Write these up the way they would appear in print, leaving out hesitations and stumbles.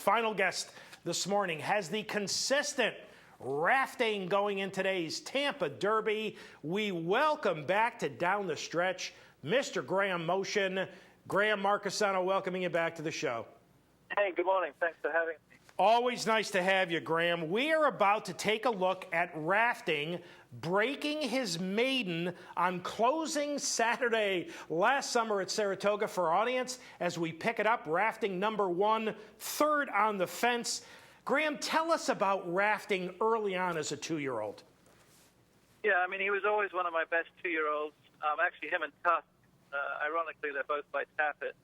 Final guest this morning has the consistent rafting going in today's Tampa Derby. We welcome back to Down the Stretch, Mr. Graham Motion. Graham Marchesano welcoming you back to the show. Hey, good morning. Thanks for having me. Always nice to have you, Graham. We are about to take a look at rafting, breaking his maiden on closing Saturday last summer at Saratoga. For our audience, as we pick it up, rafting number one, third on the fence. Graham, tell us about rafting early on as a two-year-old. Yeah, I mean, he was always one of my best two-year-olds. Actually, him and Tusk, ironically, they're both by Taffet.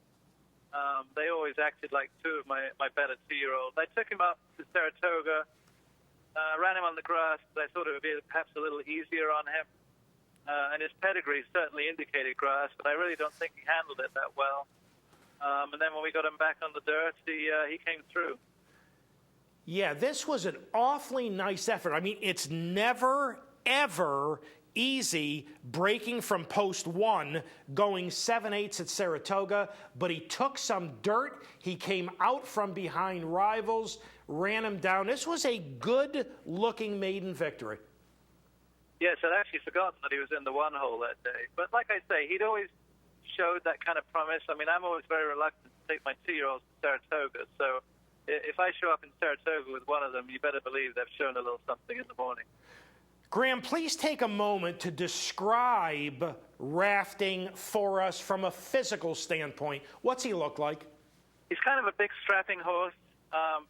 They always acted like two of my better two-year-olds. I took him up to Saratoga, ran him on the grass. I thought it would be perhaps a little easier on him. And his pedigree certainly indicated grass, but I really don't think he handled it that well. And then when we got him back on the dirt, he came through. Yeah, this was an awfully nice effort. I mean, it's never, ever easy breaking from post one, going 7/8 at Saratoga, but he took some dirt. He came out from behind rivals, ran him down. This was a good-looking maiden victory. Yes, I'd actually forgotten that he was in the one hole that day. But like I say, he'd always showed that kind of promise. I mean, I'm always very reluctant to take my two-year-olds to Saratoga, so if I show up in Saratoga with one of them, you better believe they've shown a little something in the morning. Graham, please take a moment to describe rafting for us from a physical standpoint. What's he look like? He's kind of a big, strapping horse,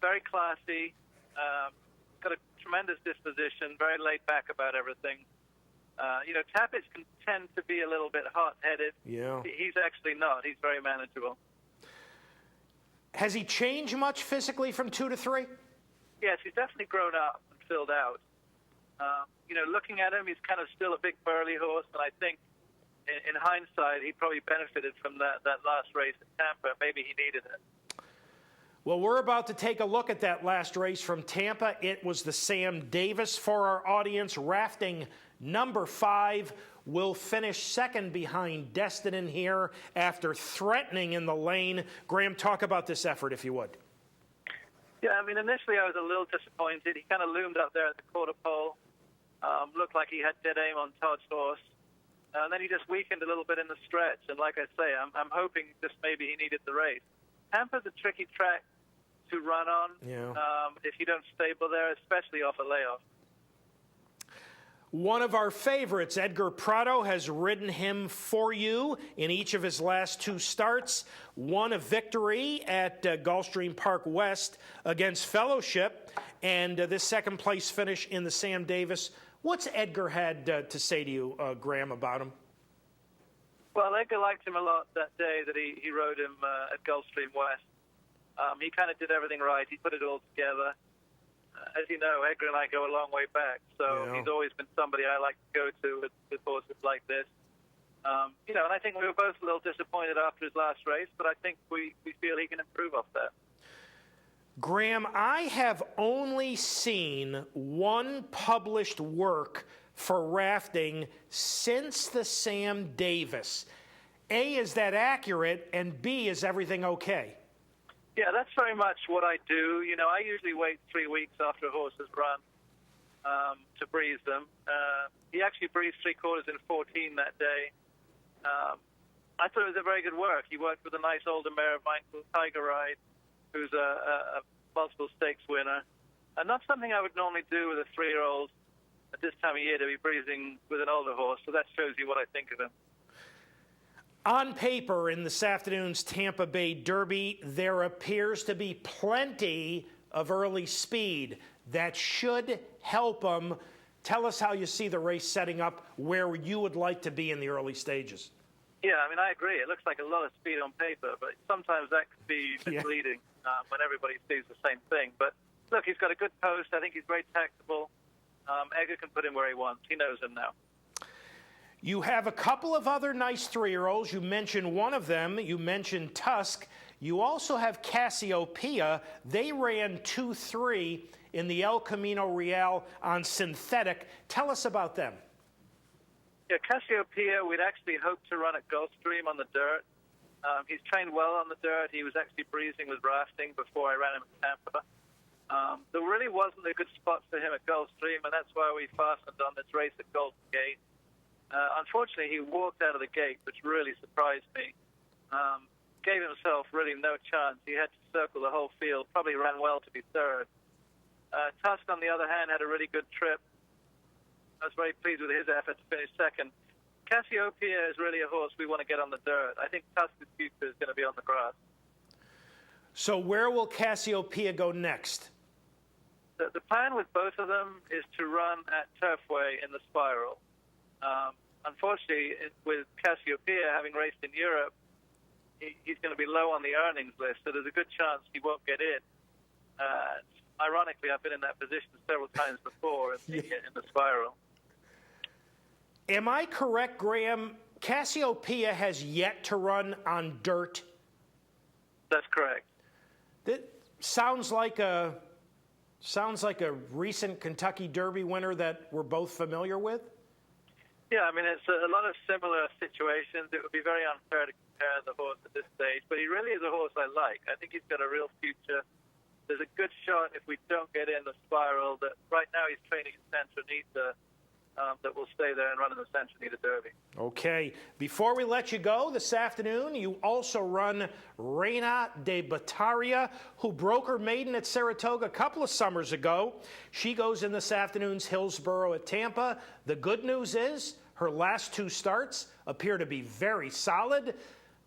very classy, got a tremendous disposition, very laid back about everything. Tappets can tend to be a little bit hot-headed. Yeah. He's actually not. He's very manageable. Has he changed much physically from 2 to 3? Yes, he's definitely grown up and filled out. Looking at him, he's kind of still a big burly horse, and I think in hindsight, he probably benefited from that last race at Tampa. Maybe he needed it. Well, we're about to take a look at that last race from Tampa. It was the Sam Davis for our audience. Rafting number 5 will finish second behind Destin here after threatening in the lane. Graham, talk about this effort, if you would. Yeah, I mean, initially I was a little disappointed. He kind of loomed up there at the quarter pole. Looked like he had dead aim on Todd's horse. And then he just weakened a little bit in the stretch. And like I say, I'm hoping just maybe he needed the race. Tampa's a tricky track to run on if you don't stable there, especially off a layoff. One of our favorites, Edgar Prado, has ridden him for you in each of his last 2 starts. Won a victory at Gulfstream Park West against Fellowship, and this second-place finish in the Sam Davis. What's Edgar had to say to you, Graham, about him? Well, Edgar liked him a lot that day that he rode him at Gulfstream West. He kind of did everything right. He put it all together. As you know, Edgar and I go a long way back, so he's always been somebody I like to go to with horses like this. And I think we were both a little disappointed after his last race, but I think we feel he can improve off that. Graham, I have only seen one published work for rafting since the Sam Davis. A, is that accurate? And B, is everything okay? Yeah, that's very much what I do. I usually wait 3 weeks after a horse has run to breeze them. He actually breezed 3/4 in 14 that day. I thought it was a very good work. He worked with a nice older mare of mine called Tiger Ride, who's a multiple stakes winner. And not something I would normally do with a 3-year-old at this time of year, to be breezing with an older horse. So that shows you what I think of him. On paper, in this afternoon's Tampa Bay Derby, there appears to be plenty of early speed that should help him. Tell us how you see the race setting up, where you would like to be in the early stages. Yeah, I mean, I agree. It looks like a lot of speed on paper, but sometimes that could be misleading when everybody sees the same thing. But look, he's got a good post. I think he's very tactable. Edgar can put him where he wants. He knows him now. You have a couple of other nice 3-year-olds. You mentioned one of them. You mentioned Tusk. You also have Cassiopeia. They ran 2-3 in the El Camino Real on synthetic. Tell us about them. Yeah, Cassiopeia, we'd actually hoped to run at Gulfstream on the dirt. He's trained well on the dirt. He was actually breezing with rafting before I ran him at Tampa. There really wasn't a good spot for him at Gulfstream, and that's why we fastened on this race at Golden Gate. Unfortunately, he walked out of the gate, which really surprised me. Gave himself really no chance. He had to circle the whole field, probably ran well to be third. Tusk, on the other hand, had a really good trip. I was very pleased with his effort to finish second. Cassiopeia is really a horse we want to get on the dirt. I think Tusk's future is going to be on the grass. So where will Cassiopeia go next? The plan with both of them is to run at Turfway in the Spiral. Unfortunately, with Cassiopeia having raced in Europe, he's going to be low on the earnings list, so there's a good chance he won't get in. Ironically, I've been in that position several times before in the Spiral. Am I correct, Graham? Cassiopeia has yet to run on dirt? That's correct. That sounds like a recent Kentucky Derby winner that we're both familiar with. Yeah, I mean, it's a lot of similar situations. It would be very unfair to compare the horse at this stage, but he really is a horse I like. I think he's got a real future. There's a good shot if we don't get in the Spiral that right now he's training in Santa Anita, that will stay there and run in the Santa Anita Derby. Okay. Before we let you go this afternoon, you also run Reina de Bataria, who broke her maiden at Saratoga a couple of summers ago. She goes in this afternoon's Hillsborough at Tampa. The good news is her last two starts appear to be very solid.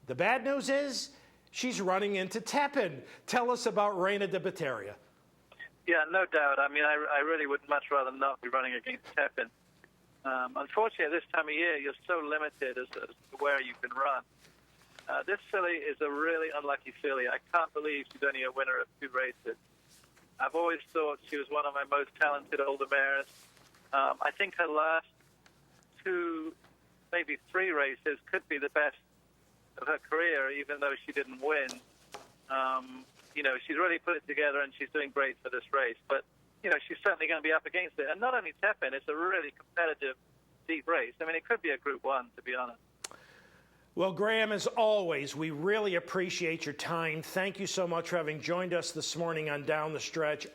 The bad news is she's running into Tepin. Tell us about Reina de Bataria. Yeah, no doubt. I mean, I really would much rather not be running against Tepin. Unfortunately, at this time of year, you're so limited as to where you can run. This filly is a really unlucky filly. I can't believe she's only a winner of 2 races. I've always thought she was one of my most talented older mares. I think her last 2, maybe 3 races could be the best of her career, even though she didn't win. You know, she's really put it together, and she's doing great for this race. But you know, she's certainly going to be up against it. And not only Tepin, it's a really competitive, deep race. I mean, it could be a Group 1, to be honest. Well, Graham, as always, we really appreciate your time. Thank you so much for having joined us this morning on Down the Stretch.